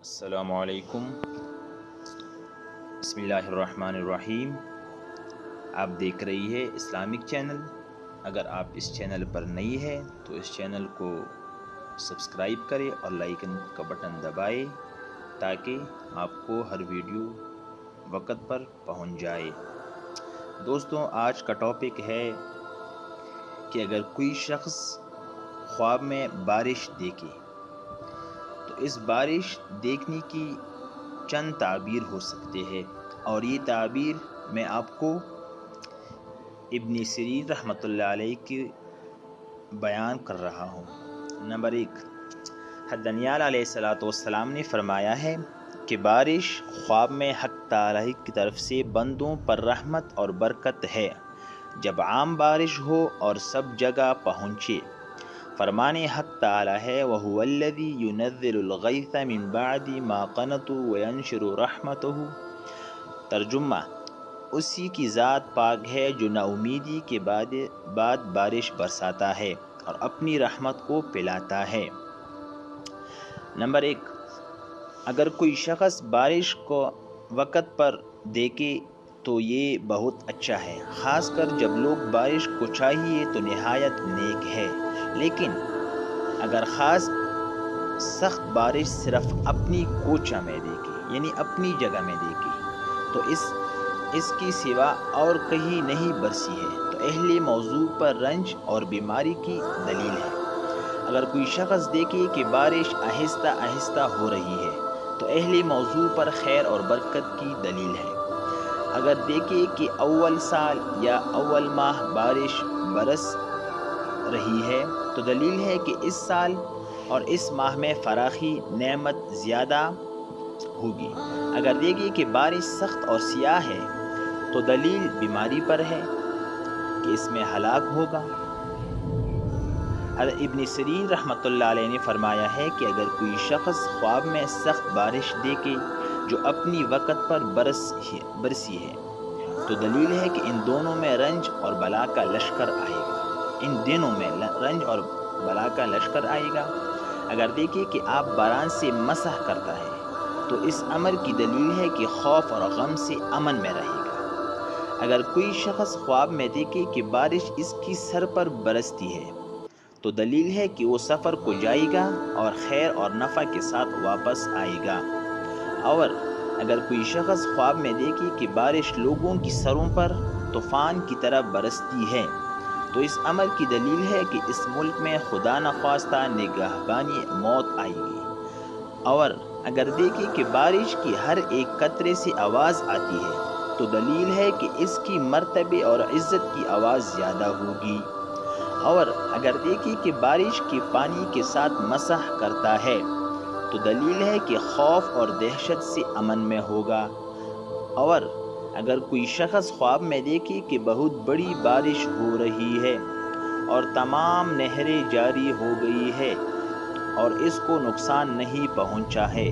السلام علیکم، بسم اللہ الرحمن الرحیم۔ آپ دیکھ رہی ہے اسلامک چینل۔ اگر آپ اس چینل پر نئی ہے تو اس چینل کو سبسکرائب کرے اور لائکن کا بٹن دبائے تاکہ آپ کو ہر ویڈیو وقت پر پہنچ جائے۔ دوستوں، آج کا ٹاپک ہے کہ اگر کوئی شخص خواب میں بارش دیکھے تو اس بارش دیکھنے کی چند تعبیر ہو سکتے ہیں، اور یہ تعبیر میں آپ کو ابن سیرین رحمۃ اللہ علیہ کی بیان کر رہا ہوں۔ نمبر 1، حضرت دانیال علیہ السلام نے فرمایا ہے کہ بارش خواب میں حق تعالی کی طرف سے بندوں پر رحمت اور برکت ہے جب عام بارش ہو اور سب جگہ پہنچے۔ فرمان حق تعالی ہے، وَهُوَ الَّذِي يُنَزِّلُ الْغَيْثَ مِن بَعْدِ مَا قَنَطُوا وَيَنشُرُ رَحْمَتَهُ۔ ترجمہ: اسی کی ذات پاک ہے جو نا امیدی کے بعد بارش برساتا ہے اور اپنی رحمت کو پلاتا ہے۔ نمبر 1، اگر کوئی شخص بارش کو وقت پر دیکھے تو یہ بہت اچھا ہے، خاص کر جب لوگ بارش کو چاہیے تو نہایت نیک ہے۔ لیکن اگر سخت بارش صرف اپنی کوچہ میں دیکھے، یعنی اپنی جگہ میں دیکھے، تو اس کی سوا اور کہیں نہیں برسی ہے تو اہل موضوع پر رنج اور بیماری کی دلیل ہے۔ اگر کوئی شخص دیکھے کہ بارش آہستہ آہستہ ہو رہی ہے تو اہل موضوع پر خیر اور برکت کی دلیل ہے۔ اگر دیکھے کہ اول سال یا اول ماہ بارش برس رہی ہے تو دلیل ہے کہ اس سال اور اس ماہ میں فراخی نعمت زیادہ ہوگی۔ اگر دیکھے کہ بارش سخت اور سیاہ ہے تو دلیل بیماری پر ہے کہ اس میں ہلاک ہوگا۔ حضرت ابن سیرین رحمۃ اللہ علیہ نے فرمایا ہے کہ اگر کوئی شخص خواب میں سخت بارش دیکھے جو اپنی وقت پر برسی ہے تو دلیل ہے کہ ان دونوں میں رنج اور بلا کا لشکر آئے گا۔ ان دنوں میں رنج اور بلا کا لشکر آئے گا۔ اگر دیکھیں کہ آپ باران سے مسح کرتا ہے تو اس امر کی دلیل ہے کہ خوف اور غم سے امن میں رہے گا۔ اگر کوئی شخص خواب میں دیکھے کہ بارش اس کی سر پر برستی ہے تو دلیل ہے کہ وہ سفر کو جائے گا اور خیر اور نفع کے ساتھ واپس آئے گا۔ اور اگر کوئی شخص خواب میں دیکھے کہ بارش لوگوں کی سروں پر طوفان کی طرح برستی ہے تو اس امر کی دلیل ہے کہ اس ملک میں خدا نخواستہ نگہبانی موت آئے گی۔ اور اگر دیکھیں کہ بارش کی ہر ایک قطرے سے آواز آتی ہے تو دلیل ہے کہ اس کی مرتبے اور عزت کی آواز زیادہ ہوگی۔ اور اگر دیکھیں کہ بارش کے پانی کے ساتھ مسح کرتا ہے تو دلیل ہے کہ خوف اور دہشت سے امن میں ہوگا۔ اور اگر کوئی شخص خواب میں دیکھے کہ بہت بڑی بارش ہو رہی ہے اور تمام نہریں جاری ہو گئی ہے اور اس کو نقصان نہیں پہنچا ہے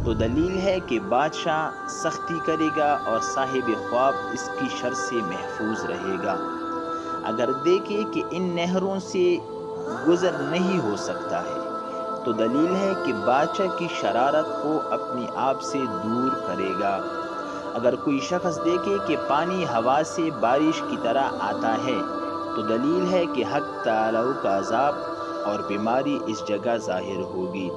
تو دلیل ہے کہ بادشاہ سختی کرے گا اور صاحب خواب اس کی شر سے محفوظ رہے گا۔ اگر دیکھے کہ ان نہروں سے گزر نہیں ہو سکتا ہے تو دلیل ہے کہ بادشاہ کی شرارت کو اپنی آپ سے دور کرے گا۔ اگر کوئی شخص دیکھے کہ پانی ہوا سے بارش کی طرح آتا ہے تو دلیل ہے کہ حق تعالی کا عذاب اور بیماری اس جگہ ظاہر ہوگی۔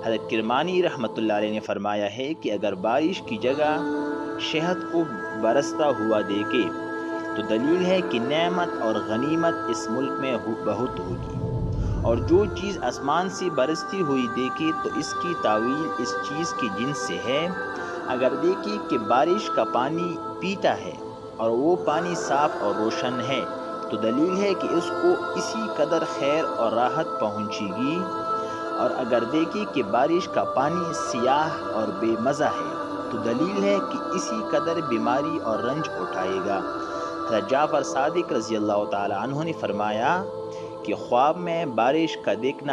حضرت کرمانی رحمۃ اللہ علیہ نے فرمایا ہے کہ اگر بارش کی جگہ شہد کو برستا ہوا دیکھے تو دلیل ہے کہ نعمت اور غنیمت اس ملک میں بہت ہوگی۔ اور جو چیز آسمان سے برستی ہوئی دیکھے تو اس کی تعویل اس چیز کی جنس سے ہے۔ اگر دیکھیں کہ بارش کا پانی پیتا ہے اور وہ پانی صاف اور روشن ہے تو دلیل ہے کہ اس کو اسی قدر خیر اور راحت پہنچے گی۔ اور اگر دیکھیں کہ بارش کا پانی سیاہ اور بے مزہ ہے تو دلیل ہے کہ اسی قدر بیماری اور رنج اٹھائے گا۔ حضرت جعفر صادق رضی اللہ تعالی عنہ نے فرمایا کہ خواب میں بارش کا دیکھنا